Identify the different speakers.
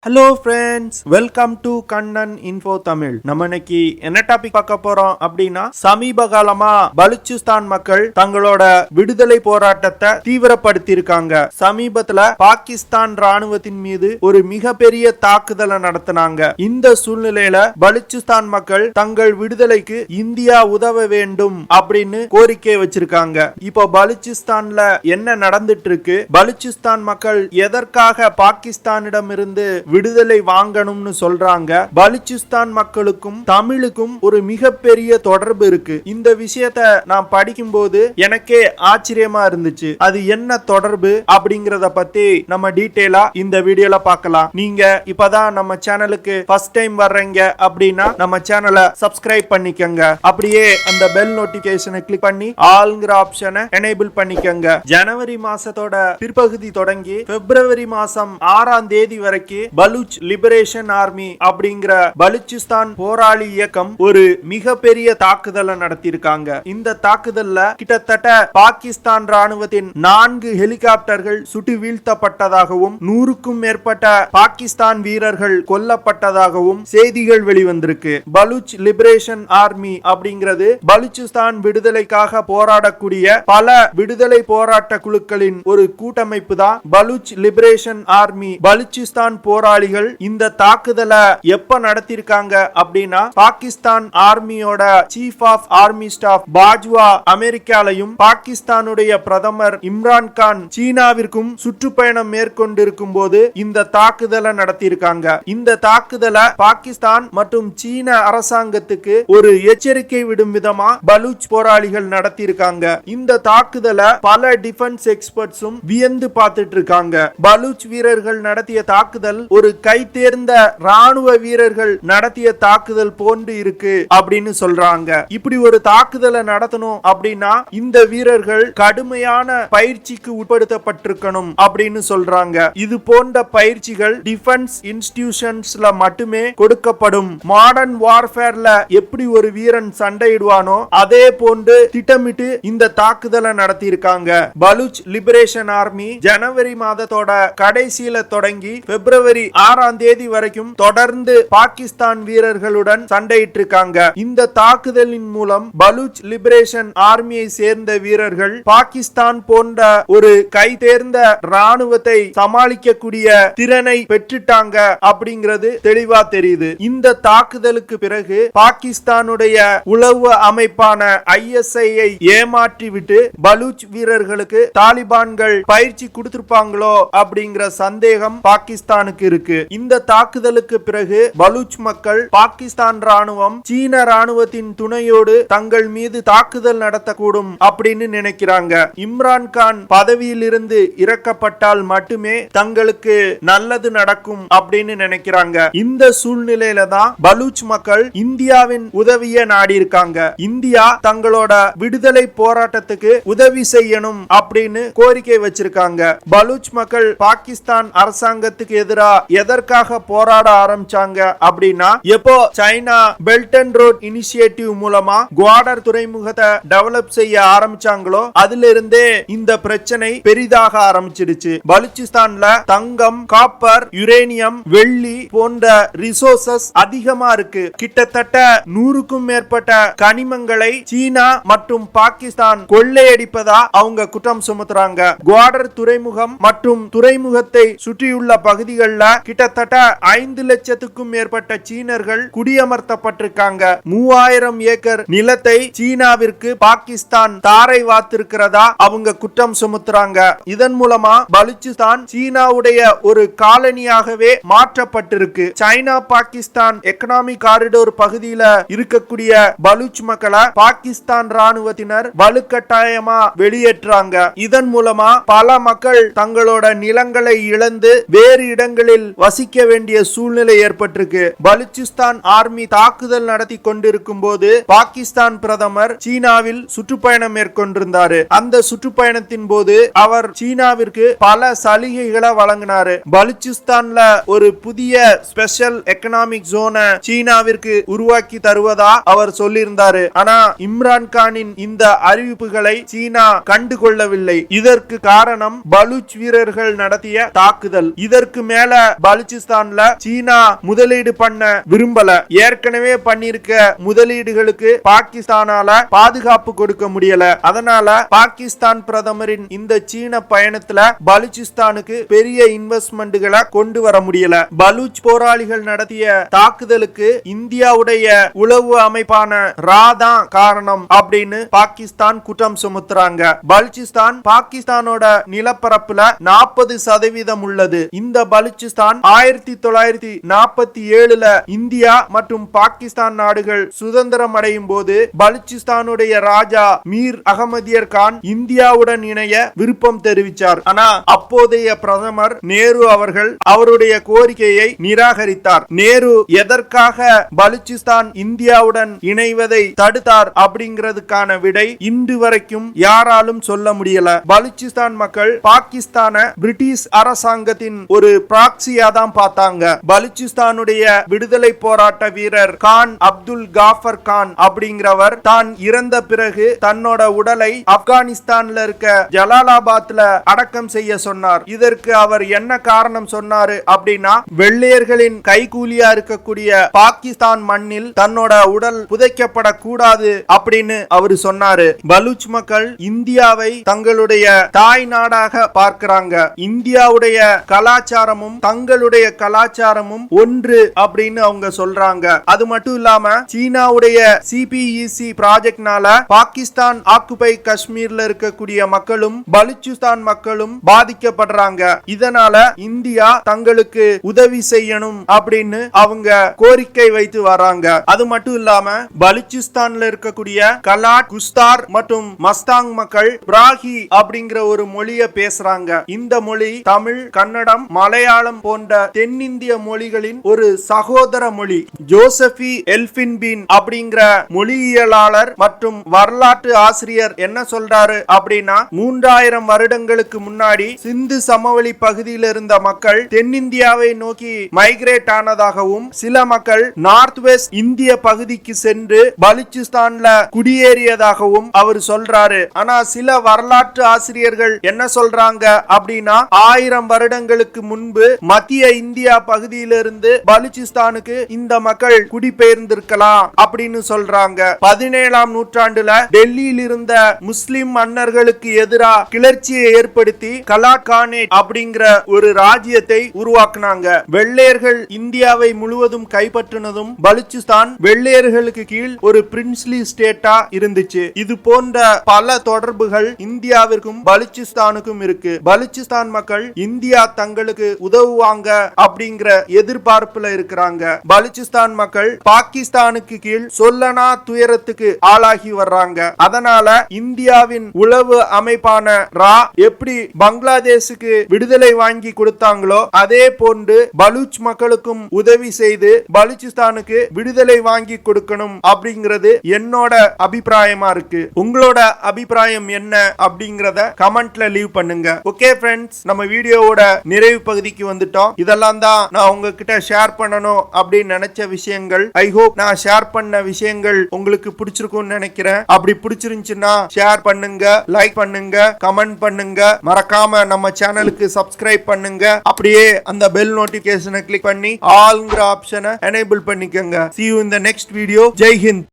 Speaker 1: Hello friends, welcome to Kannan info Tamil. நம்ம இன்னைக்கு என்ன டாபிக் பார்க்க போறோம் அப்படின்னா, சமீப காலமா பலுச்சிஸ்தான் மக்கள் தங்களோட விடுதலை போராட்டத்தை தீவிரப்படுத்தி இருக்காங்க. சமீபத்துல பாகிஸ்தான் ராணுவத்தின் மீது ஒரு மிகப்பெரிய தாக்குதலை நடத்தினாங்க. இந்த சூழ்நிலையில பலுச்சிஸ்தான் மக்கள் தங்கள் விடுதலைக்கு இந்தியா உதவ வேண்டும் அப்படின்னு கோரிக்கை வச்சிருக்காங்க. இப்போ பலுச்சிஸ்தான்ல என்ன நடந்துட்டு இருக்கு, பலுச்சிஸ்தான் மக்கள் எதற்காக பாகிஸ்தானிடம் இருந்து விடுதலை வாங்கணும்னு சொல்றாங்க. பலுச்சிஸ்தான் மக்களுக்கும் தமிழுக்கும் ஒரு மிகப்பெரிய தொடர்பு இருக்கு. இந்த விஷயத்தை நான் படிக்கும்போது எனக்கே ஆச்சரியமா இருந்துச்சு. அது என்ன தொடர்பு அப்படிங்கறத பத்தி நம்ம டீடைலா இந்த வீடியோல பார்க்கலாம். நீங்க இப்பதான் நம்ம சேனலுக்கு ஃபர்ஸ்ட் டைம் வர்றீங்க அப்படின்னா நம்ம சேனலை சப்ஸ்கிரைப் பண்ணிக்கங்க. அப்படியே அந்த பெல் நோட்டிபிகேஷனை கிளிக் பண்ணி ஆல்ங்கிற ஆப்ஷனை எனேபிள் பண்ணிக்கங்க. ஜனவரி மாசத்தோட பிற்பகுதி தொடங்கி பிப்ரவரி மாசம் 6ஆம் தேதி வரைக்கும் பலுச் லிபரேஷன் ஆர்மி அப்படிங்கிற பலுச்சிஸ்தான் போராளி இயக்கம் ஒரு மிகப்பெரிய தாக்குதலை நடத்தியிருக்காங்க. இந்த தாக்குதல்ல கிட்டத்தட்ட பாகிஸ்தான் ராணுவத்தின் 4 ஹெலிகாப்டர்கள் சுட்டு வீழ்த்தப்பட்டதாகவும் 100க்கும் மேற்பட்ட பாகிஸ்தான் வீரர்கள் கொல்லப்பட்டதாகவும் செய்திகள் வெளிவந்திருக்கு. பலுச் லிபரேஷன் ஆர்மி அப்படிங்கிறது பலுச்சிஸ்தான் விடுதலைக்காக போராடக்கூடிய பல விடுதலை போராட்ட குழுக்களின் ஒரு கூட்டமைப்பு தான் பலுச் லிபரேஷன் ஆர்மி. பலுச்சிஸ்தான் போராளிகள் இந்த தாக்குதலை எப்ப நடத்திருக்காங்க அப்படின்னா, பாகிஸ்தான் ஆர்மியோட chief of army staff Bajwa அமெரிக்காலையும் பாகிஸ்தானுடைய பிரதமர் இம்ரான் கான் சீனாவிற்கும் சுற்றுப்பயணம் மேற்கொண்டிருக்கும் போது இந்த தாக்குதலை நடத்தியிருக்காங்க. இந்த தாக்குதலை பாகிஸ்தான் மற்றும் சீன அரசாங்கத்துக்கு ஒரு எச்சரிக்கை விடும் விதமா பலுச் போராளிகள் நடத்தியிருக்காங்க. இந்த தாக்குதலை பல டிஃபென்ஸ் எக்ஸ்பர்ட்ஸும் வியந்து பார்த்துட்டு இருக்காங்க. பலுச் வீரர்கள் நடத்திய தாக்குதல் ஒரு கை தேர்ந்த ராணுவ வீரர்கள் நடத்திய தாக்குதல் போன்று இருக்கு அப்படின்னு சொல்றாங்க. இப்படி ஒரு தாக்குதலை நடத்தணும் அப்படின்னா இந்த வீரர்கள் கடுமையான பயிற்சிக்கு உட்படுத்தப்பட்டிருக்கணும் அப்படின்னு சொல்றாங்க. இது போன்ற பயிற்சிகள் டிஃபென்ஸ் இன்ஸ்டிடியூஷன்ஸ்ல மட்டுமே கொடுக்கப்படும். மாடர்ன் வார்ஃபேர்ல எப்படி ஒரு வீரன் சண்டையிடுவானோ அதே போன்று திட்டமிட்டு இந்த தாக்குதலை நடத்தி இருக்காங்க. பலுச் லிபரேஷன் ஆர்மி ஜனவரி மாதத்தோட கடைசியில தொடங்கி பிப்ரவரி 6ஆம் தேதி வரைக்கும் தொடர்ந்து பாகிஸ்தான் வீரர்களுடன் சண்டையிட்டு இருக்காங்க. இந்த தாக்குதலின் மூலம் பலுச் லிபரேஷன் ஆர்மியை சேர்ந்த வீரர்கள் பாகிஸ்தான் போன்ற ஒரு கை தேர்ந்த ராணுவத்தை சமாளிக்கக்கூடிய திறனை பெற்றுட்டாங்க அப்படிங்கிறது தெளிவா தெரியுது. இந்த தாக்குதலுக்கு பிறகு பாகிஸ்தானுடைய உளவு அமைப்பான ISI-ஐ ஏமாற்றி விட்டு பலுச் வீரர்களுக்கு தாலிபான்கள் பயிற்சி கொடுத்திருப்பாங்களோ அப்படிங்கிற சந்தேகம் பாகிஸ்தானுக்கு இருக்கு. இந்த தாக்குதலுக்கு பிறகு பலுச் மக்கள் பாகிஸ்தான் ராணுவம் சீன ராணுவத்தின் துணையோடு தங்கள் மீது தாக்குதல் நடத்தக்கூடும் அப்படின்னு நினைக்கிறாங்க. இம்ரான் கான் பதவியில் இருந்து இறக்கப்பட்டால் மட்டுமே தங்களுக்கு நல்லது நடக்கும் அப்படின்னு நினைக்கிறாங்க. இந்த சூழ்நிலையில தான் பலுச் மக்கள் இந்தியாவின் உதவியை நாடி இருக்காங்க. இந்தியா தங்களோட விடுதலை போராட்டத்துக்கு உதவி செய்யணும் அப்படின்னு கோரிக்கை வச்சிருக்காங்க. பலுச் மக்கள் பாகிஸ்தான் அரசாங்கத்துக்கு எதிராக எதற்காக போராட ஆரம்பிச்சாங்க அப்படின்னா, எப்போ China belt and road initiative மூலமா குவாடர் துறைமுகத்தை டெவலப் செய்ய ஆரம்பிச்சாங்களோ அதுல இருந்தே இந்த பிரச்சனை பெரிதாக ஆரம்பிச்சிடுச்சு. பலுச்சிஸ்தான்ல தங்கம், காப்பர், யுரேனியம், வெள்ளி போன்ற ரிசோர்சஸ் அதிகமா இருக்கு. கிட்டத்தட்ட 100க்கும் மேற்பட்ட கனிமங்களை சீனா மற்றும் பாகிஸ்தான் கொள்ளையடிப்பதா அவங்க குற்றம் சுமத்துறாங்க. குவாடர் துறைமுகம் மற்றும் துறைமுகத்தை சுற்றியுள்ள பகுதிகளில் கிட்டத்தட்ட 5 லட்சத்துக்கும் மேற்பட்ட சீனர்கள் குடியமர்த்தப்பட்டிருக்காங்க. 3000 ஏக்கர் நிலத்தை சீனாவிற்கு பாகிஸ்தான் தாரை வாத்திருக்கிறதா அவங்க குற்றம் சுமத்துறாங்க. இதன் மூலமா பலுச்சிஸ்தான் சீனாவுடைய ஒரு காலனியாகவே மாற்றப்பட்டிருக்கு. சைனா பாகிஸ்தான் எக்கனாமிக் காரிடோர் பகுதியில இருக்கக்கூடிய பலுச் மக்களை பாகிஸ்தான் ராணுவத்தினர் வலுக்கட்டாயமா வெளியேற்றாங்க. இதன் மூலமா பல மக்கள் தங்களோட நிலங்களை இழந்து வேறு இடங்களில் வசிக்க வேண்டிய சூழ்நிலை ஏற்பட்டிருக்கு. பலுச்சிஸ்தான் ஆர்மி தாக்குதல் நடத்தி கொண்டிருக்கும் போது பாகிஸ்தான் பிரதமர் சீனாவில் சுற்றுப்பயணம் மேற்கொண்டிருந்தாரு. அந்த சுற்றுப்பயணத்தின் போது அவர் சீனாவிற்கு பல சலுகைகளை வழங்கினாரு. பலுச்சிஸ்தான்ல ஒரு புதிய ஸ்பெஷல் எக்கனாமிக் ஜோனை சீனாவிற்கு உருவாக்கி தருவதா அவர் சொல்லியிருந்தாரு. ஆனா இம்ரான் கானின் இந்த அறிவிப்புகளை சீனா கண்டுகொள்ளவில்லை. இதற்கு காரணம் பலுச் வீரர்கள் நடத்திய தாக்குதல். இதற்கு மேல பலுச்சிஸ்தான்ல சீனா முதலீடு பண்ண விரும்பல. ஏற்கனவே பண்ணிருக்க முதலீடுகளுக்கு பாகிஸ்தானால பாதுகாப்பு கொடுக்க முடியல. அதனால பாகிஸ்தான் பிரதமரின் இந்த சீன பயணத்துல பலுச்சிஸ்தானுக்கு பெரிய இன்வெஸ்ட்மெண்ட்களை கொண்டு வர முடியல. பலூச் போராளிகள் நடத்திய தாக்குதலுக்கு இந்தியாவுடைய உளவு அமைப்பான ரா தான் காரணம் அப்படின்னு பாகிஸ்தான் குற்றம் சுமத்துறாங்க. பலுச்சிஸ்தான் பாகிஸ்தானோட நிலப்பரப்புல 40% உள்ளது. இந்த பலுச்சிஸ்தான் 1947ல இந்தியா மற்றும் பாகிஸ்தான் நாடுகள் சுதந்திரம் அடையும் போது பலுச்சிஸ்தானுடைய ராஜா மீர் அகமதியர் கான் இந்தியாவுடன் இணைய விருப்பம் தெரிவித்தார். ஆனா அப்போதைய பிரதமர் நேரு அவர்கள் அவருடைய கோரிக்கையை நிராகரித்தார். நேரு எதற்காக பலுச்சிஸ்தான் இந்தியாவுடன் இணைவதை தடுத்தார் அப்படிங்கிறதுக்கான விடை இன்று வரைக்கும் யாராலும் சொல்ல முடியல. பலுச்சிஸ்தான் மக்கள் பாகிஸ்தான பிரிட்டிஷ் அரசாங்கத்தின் ஒரு பிராக்சியா தான் பார்த்தாங்க. பலுச்சிஸ்தானுடைய விடுதலை போராட்ட வீரர் கான் அப்துல் காஃபர் கான் அப்படிங்கிறவர் தான் இறந்த பிறகு தன்னோட உடலை ஆப்கானிஸ்தான்ல இருக்க ஜலாலாபாத்ல அடக்கம் செய்ய சொன்னார். இதற்கு அவர் என்ன காரணம் சொன்னாரு அப்படின்னா, வெள்ளையர்களின் கைகூலியா இருக்கக்கூடிய பாகிஸ்தான் மண்ணில் தன்னோட உடல் புதைக்கப்படக்கூடாது அப்படின்னு அவர் சொன்னாரு. பலூச் மக்கள் இந்தியாவை தங்களுடைய தாய் நாடாக பார்க்கிறாங்க. இந்தியாவுடைய கலாச்சாரமும் தங்களுடைய கலாச்சாரமும் ஒன்று அப்படின்னு அவங்க சொல்றாங்க. அது மட்டும் இல்லாம சீனாவுடைய சிபிஇசி ப்ராஜெக்ட்னால பாகிஸ்தான் ஆக்குபை காஷ்மீர்ல இருக்கக்கூடிய மக்களும் பலுச்சிஸ்தான் மக்களும் பாதிக்கப்படுறாங்க. இதனால இந்தியா தங்களுக்கு உதவி செய்யணும் அப்படின்னு அவங்க கோரிக்கை வைத்து வராங்க. அது மட்டும் இல்லாம பலுச்சிஸ்தான்ல இருக்கக்கூடிய கலாட், குஸ்தார் மற்றும் மஸ்தாங் மக்கள் பிராஹி அப்படிங்கிற ஒரு மொழியை பேசுறாங்க. இந்த மொழி தமிழ், கன்னடம், மலையாளம் போன்ற தென்னிந்திய மொழிகளின் ஒரு சகோதர மொழி. ஜோசபி எல்பின்பீன் அப்படிங்கிற மொழியியலாளர் மற்றும் வரலாற்று ஆசிரியர் என்ன சொல்றாரு அப்படின்னா, 3000 வருடங்களுக்கு முன்னாடி சிந்து சமவெளி பகுதியில் இருந்த மக்கள் தென்னிந்தியாவை நோக்கி மைக்ரேட் ஆனதாகவும் சில மக்கள் நார்த் வெஸ்ட் இந்திய பகுதிக்கு சென்று பலுச்சிஸ்தான்ல குடியேறியதாகவும் அவர் சொல்றாரு. ஆனா சில வரலாற்று ஆசிரியர்கள் என்ன சொல்றாங்க அப்படின்னா, 1000 வருடங்களுக்கு முன்பு மத்திய இந்தியா பகுதியிலிருந்து பலுச்சிஸ்தானுக்கு இந்த மக்கள் குடிபெயர்ந்திருக்கலாம் அப்படின்னு சொல்றாங்க. 17ஆம் நூற்றாண்டுல டெல்லியில் இருந்த முஸ்லிம் மன்னர்களுக்கு எதிராக கிளர்ச்சியை ஏற்படுத்தி கலாட் கானேட் அப்படிங்கிற ஒரு ராஜ்யத்தை உருவாக்குனாங்க. வெள்ளையர்கள் இந்தியாவை முழுவதும் கைப்பற்றினதும் பலுச்சிஸ்தான் வெள்ளையர்களுக்கு கீழ் ஒரு பிரின்ஸ்லி ஸ்டேட்டா இருந்துச்சு. இது போன்ற பல தொடர்புகள் இந்தியாவிற்கும் பலுச்சிஸ்தானுக்கும் இருக்கு. பலுச்சிஸ்தான் மக்கள் இந்தியா தங்களுக்கு உதவுவாங்க அப்படிங்கிற எதிர்பார்ப்புல இருக்கிறாங்க. பலுச்சிஸ்தான் மக்கள் பாகிஸ்தானுக்கு கீழ் சொல்லனா துயரத்துக்கு ஆளாகி வர்றாங்க. அதனால இந்தியாவின் உளவு அமைப்பான ரா எப்படி பங்களாதேஷுக்கு விடுதலை வாங்கி கொடுத்தாங்களோ அதே போன்று பலூச் மக்களுக்கும் உதவி செய்து பலுச்சிஸ்தானுக்கு விடுதலை வாங்கி கொடுக்கணும் அப்படிங்கிறது என்னோட அபிப்பிராயமா இருக்கு. உங்களோட அபிப்பிராயம் என்ன அப்படிங்கறத கமெண்ட்ல லீவ் பண்ணுங்க. ஓகே ஃப்ரெண்ட்ஸ், நம்ம வீடியோவோட நிறைவு பகுதிக்கு வந்துட்டோம். இதெல்லாம் தான் நான் உங்ககிட்ட ஷேர் பண்ணணும் அப்படின்னு நினைச்ச விஷயங்கள். ஐ ஹோப் நான் ஷேர் பண்ண விஷயங்கள் உங்களுக்கு பிடிச்சிருக்கும்னு நினைக்கிறேன். அப்படி பிடிச்சிருந்துச்சுன்னா ஷேர் பண்ணுங்க, லைக் பண்ணுங்க, கமெண்ட் பண்ணுங்க. மறக்காம நம்ம சேனலுக்கு சப்ஸ்கிரைப் பண்ணுங்க. அப்படியே அந்த பெல் நோட்டிபிகேஷனை கிளிக் பண்ணி ஆல்ங்கிற ஆப்ஷனை எனேபிள் பண்ணிக்கங்க. See you in the next video. Jai Hind.